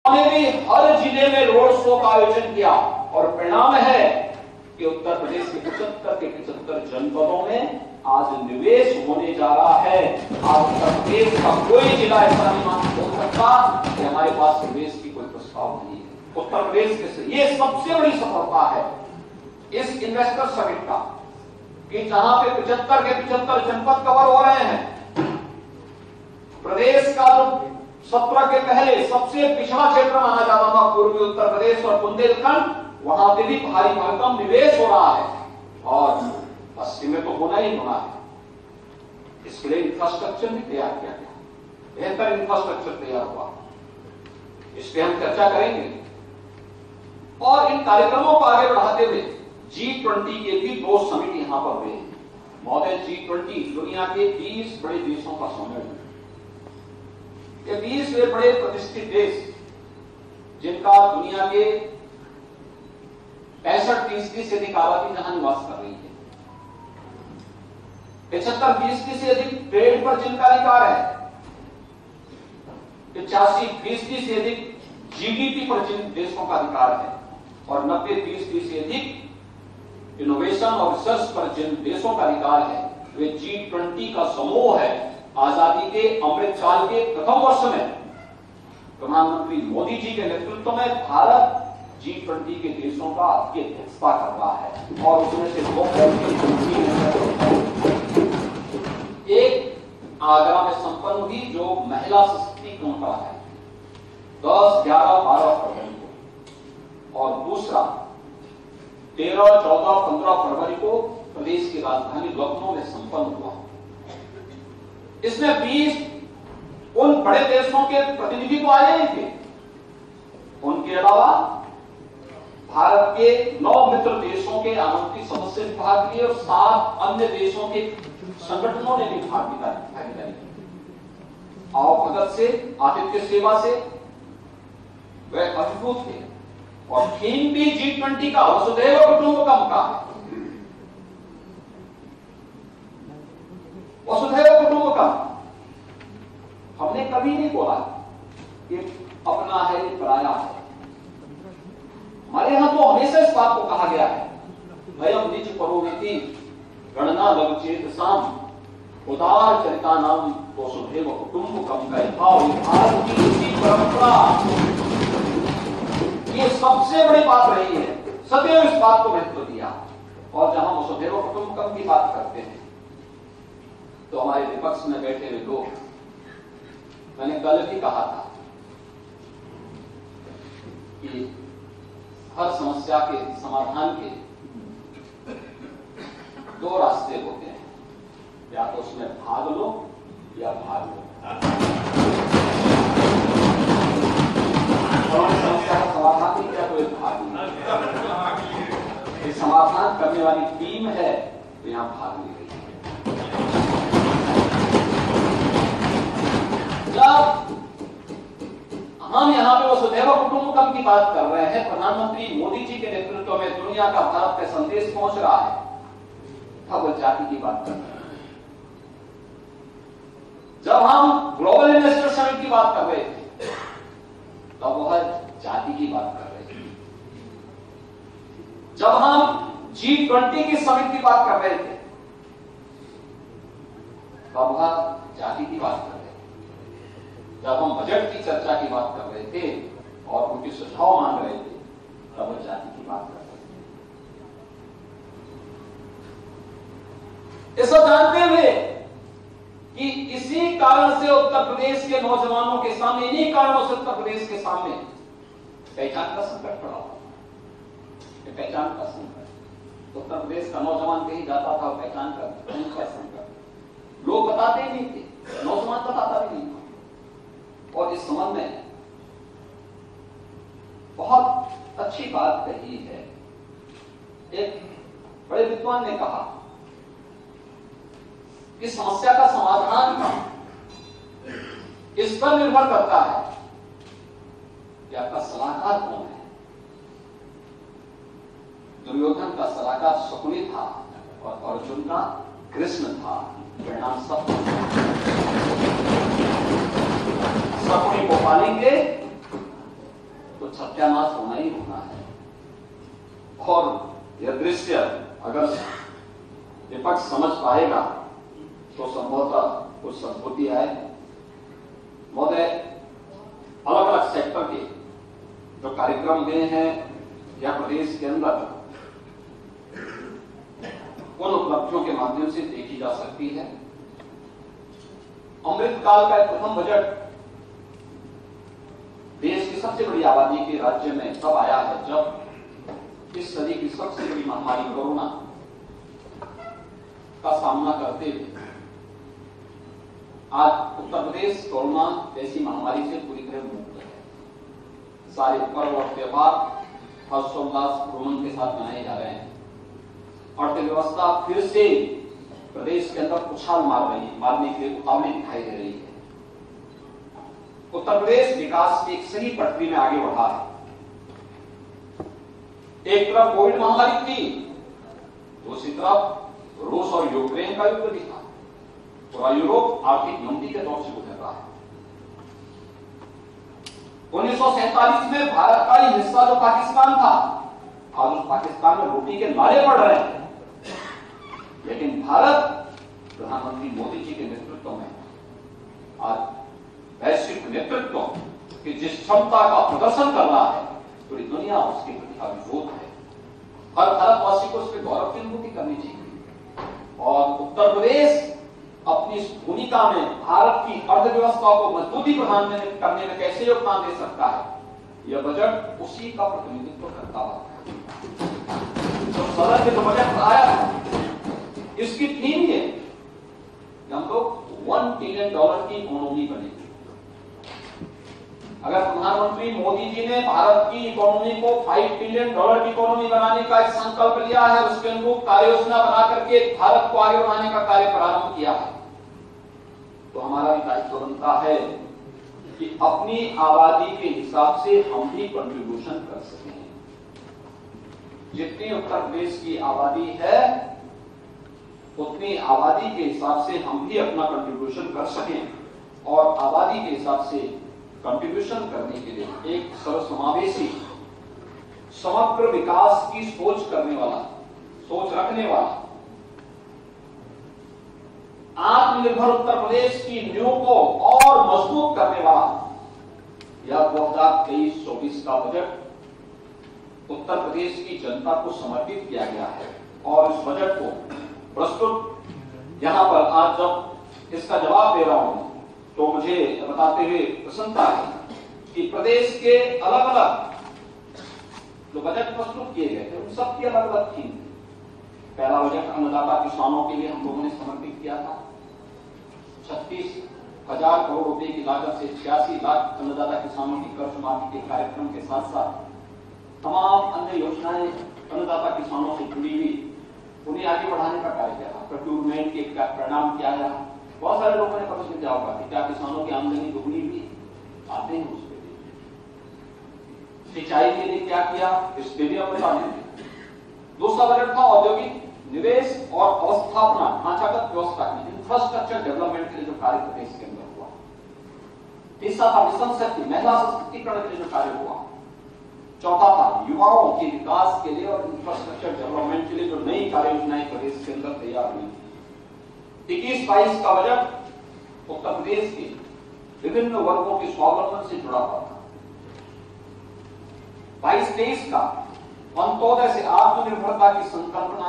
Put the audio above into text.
हमने भी हर जिले में रोड शो का आयोजन किया और परिणाम है कि उत्तर प्रदेश के 75 जनपदों में आज निवेश होने जा रहा है। आज उत्तर प्रदेश का कोई जिला ऐसा नहीं हो सकता कि हमारे पास निवेश की कोई प्रस्ताव नहीं है। उत्तर प्रदेश के ये सबसे बड़ी सफलता है इस इन्वेस्टर समिट का कि जहां पे 75 जनपद कवर हो रहे हैं। प्रदेश का जो 17 के पहले सबसे पिछड़ा क्षेत्र माना जाता था पूर्वी उत्तर प्रदेश और बुंदेलखंड, वहां पे भी भारी भरकम निवेश हो रहा है और पश्चिम में तो होना ही होना है। इसके लिए इंफ्रास्ट्रक्चर भी तैयार किया गया, बेहतर इंफ्रास्ट्रक्चर तैयार हुआ, इस पर हम चर्चा करेंगे। और इन कार्यक्रमों को आगे बढ़ाते हुए G20 के भी 2 समिट यहां पर हुए। महोदय, G20 दुनिया के 20 बड़े देशों का सम्मेलन, ये 20 बड़े प्रतिष्ठित देश जिनका दुनिया के 65% से अधिक आबादी जहां निवास कर रही है, 75% से अधिक ट्रेड पर जिनका अधिकार है, 85% से अधिक जीडीपी पर जिन देशों का अधिकार है और 90% से अधिक इनोवेशन और रिसर्च पर जिन देशों का अधिकार है, वे G20 का समूह है। आजादी के अमृतकाल के प्रथम वर्ष में प्रधानमंत्री मोदी जी के नेतृत्व में भारत G20 के देशों का की अध्यक्षता कर रहा है और उसमें से 2 एक आगरा में संपन्न हुई जो महिला सशक्तिकरण पर है 10, 11, 12 फरवरी को, और दूसरा 13, 14, 15 फरवरी को प्रदेश की राजधानी लखनऊ में संपन्न हुआ। इसमें 20 उन बड़े देशों के प्रतिनिधि तो आए ही थे, उनके अलावा भारत के 9 मित्र देशों के आमंत्रित सदस्य भी भाग लिए और 7 अन्य देशों के संगठनों ने भी भागीदारी की। आओ भगत से, आतिथ्य सेवा से वे अभिभूत थे और थीम भी G20 का वसुधैव कुटुंबकम का है। वसुधैव कुटुंबकम, हमने कभी नहीं बोला ये अपना है ये पराया है। हमारे यहां तो हमेशा इस बात को कहा गया है, भयम निज परोवेति गणना लवचेत साम उदार चरिता नाम वसुधैव कुटुंबकम का भाव, भारत की इसी परंपरा, ये सबसे बड़ी बात रही है। सदैव इस बात को महत्व दिया। और जहां वसुधैव कुटुंबकम की बात करते हैं तो हमारे विपक्ष में बैठे हुए लोग, मैंने कल भी कहा था कि हर समस्या के समाधान के 2 रास्ते होते हैं, या तो उसमें भाग लो या भाग लो। समस्या का समाधान नहीं किया तो एक भाग लो। समाधान करने वाली टीम है तो यहां भाग ले रही है। जब हम यहां पे वसुधैव कुटुंबकम की बात कर रहे हैं, प्रधानमंत्री मोदी जी के नेतृत्व में दुनिया का भारत पे संदेश पहुंच रहा है, तब वो जाति की बात कर रहे हैं। जब हम ग्लोबल इन्वेस्टर समिट की बात कर रहे थे तब वह जाति की बात कर रहे थे। जब हम G20 की समिट की बात कर रहे थे तब वह जाति की बात कर रहे थे। जब हम बजट की चर्चा की बात कर रहे थे और उनके सुझाव मांग रहे थे तब वो जाति की बात कर रहे थे। इसको जानते हुए कि इसी कारण से उत्तर प्रदेश के नौजवानों के सामने, इन्हीं कारणों से उत्तर प्रदेश के सामने पहचान का संकट पड़ा हुआ। पहचान का संकट, उत्तर प्रदेश का नौजवान कहीं जाता था, पहचान का संकट लोग बताते ही नहीं थे, नौजवान बताता भी नहीं था। और इस संबंध में बहुत अच्छी बात कही है। एक बड़े विद्वान ने कहा कि समस्या का समाधान इस पर निर्भर करता है कि आपका सलाहकार कौन है। दुर्योधन का सलाहकार शकुनी था और अर्जुन का कृष्ण था। परिणाम सब शकुनी को पालेंगे तो सत्यानाश होना ही होना है। और यह दृश्य अगर विपक्ष समझ पाएगा तो संभवतः कुछ सद्बुद्धि आए। महोदय, अलग अलग सेक्टर के जो कार्यक्रम हुए हैं या प्रदेश के अंदर उन उपलब्धियों के माध्यम से देखी जा सकती है। अमृतकाल का प्रथम बजट देश की सबसे बड़ी आबादी के राज्य में तब आया है जब इस सदी की सबसे बड़ी महामारी कोरोना का सामना करते हुए आज उत्तर प्रदेश कोरोना जैसी महामारी से पूरी तरह मुक्त है। सारे पर्व और त्योहार हर्षोल्लास उमंग के साथ मनाए जा रहे हैं। अर्थव्यवस्था फिर से प्रदेश के अंदर उछाल मारने के लिए उतावली दिखाई दे रही है। उत्तर प्रदेश विकास की एक सही पटरी में आगे बढ़ा है। एक तरफ कोविड महामारी थी, दूसरी तरफ रूस और यूक्रेन का युद्ध भी था। पूरा यूरोप आर्थिक मंदी के दौर से गुजर रहा है। 1947 में भारत का ही हिस्सा जो पाकिस्तान था, आज उस पाकिस्तान में रोटी के नारे पड़ रहे हैं। लेकिन भारत प्रधानमंत्री मोदी जी के नेतृत्व में आज वैश्विक नेतृत्व की जिस क्षमता का प्रदर्शन कर रहा है, पूरी दुनिया उसके प्रति अभिभूत है। हर भारतवासी को उसके गौरव की अनुभूति करनी चाहिए। और उत्तर प्रदेश अपनी इस भूमिका में भारत की अर्थव्यवस्था को मजबूती प्रदान करने में कैसे योगदान दे सकता है, यह बजट उसी का प्रतिनिधित्व करता है। तो सदन में जो बजट आया इसकी थीम ये कि हम लोग $1 ट्रिलियन की इकोनॉमी बनेगी। अगर प्रधानमंत्री मोदी जी ने भारत की इकोनॉमी को $5 ट्रिलियन की इकोनॉमी बनाने का एक संकल्प लिया है, उसके अनुरूप कार्य योजना बना करके भारत को आगे बढ़ाने का कार्य प्रारंभ किया है, तो हमारा भी दायित्व बनता है कि अपनी आबादी के हिसाब से हम भी कंट्रीब्यूशन कर सकें। जितनी उत्तर प्रदेश की आबादी है उतनी आबादी के हिसाब से हम भी अपना कंट्रीब्यूशन कर सकें। और आबादी के हिसाब से कंट्रीब्यूशन करने के लिए एक सर्वसमावेशी समग्र विकास की सोच रखने वाला आत्मनिर्भर उत्तर प्रदेश की नींव को और मजबूत करने वाला यह 2023-24 का बजट उत्तर प्रदेश की जनता को समर्पित किया गया है। और इस बजट को प्रस्तुत यहां पर आज जब इसका जवाब दे रहा हूं तो मुझे बताते हुए प्रसन्नता है कि प्रदेश के अलग अलग जो बजट प्रस्तुत किए गए थे उन सबकी अलग अलग थीम थी। पहला बजट अन्नदाता किसानों के लिए हम लोगों ने समर्पित किया था। 36,000 करोड़ रुपए की लागत से 86 लाख अन्नदाता किसानों की कर्ज माफी के कार्यक्रम के साथ साथ तमाम अन्य योजनाएं अन्नदाता किसानों से जुड़ी हुई उन्हें आगे बढ़ाने का कार्य किया था। प्रोक्यूरमेंट के परिणाम क्या है, बहुत सारे लोगों ने प्रश्न किया होगा कि क्या किसानों की आमदनी दुगनी हुई, आते हैं उस पर। सिंचाई के लिए क्या किया, इस पर भी हम बता देंगे। दूसरा बजट था औद्योगिक निवेश और अवस्थापना ढांचागत व्यवस्था की इंफ्रास्ट्रक्चर डेवलपमेंट के लिए जो कार्य प्रदेश के अंदर हुआ। तीसरा था मिशन शक्ति महिला सशक्तिकरण के लिए जो कार्य हुआ। चौथा था युवाओं के विकास के लिए और इंफ्रास्ट्रक्चर डेवलपमेंट के लिए जो नई कार्य योजनाएं प्रदेश के अंदर तैयार हुई। 21-22 का बजट उत्तर प्रदेश के विभिन्न वर्गों के स्वावलंबन से जुड़ा हुआ था। 22-23 का अंत्योदय से आत्मनिर्भरता की संकल्पना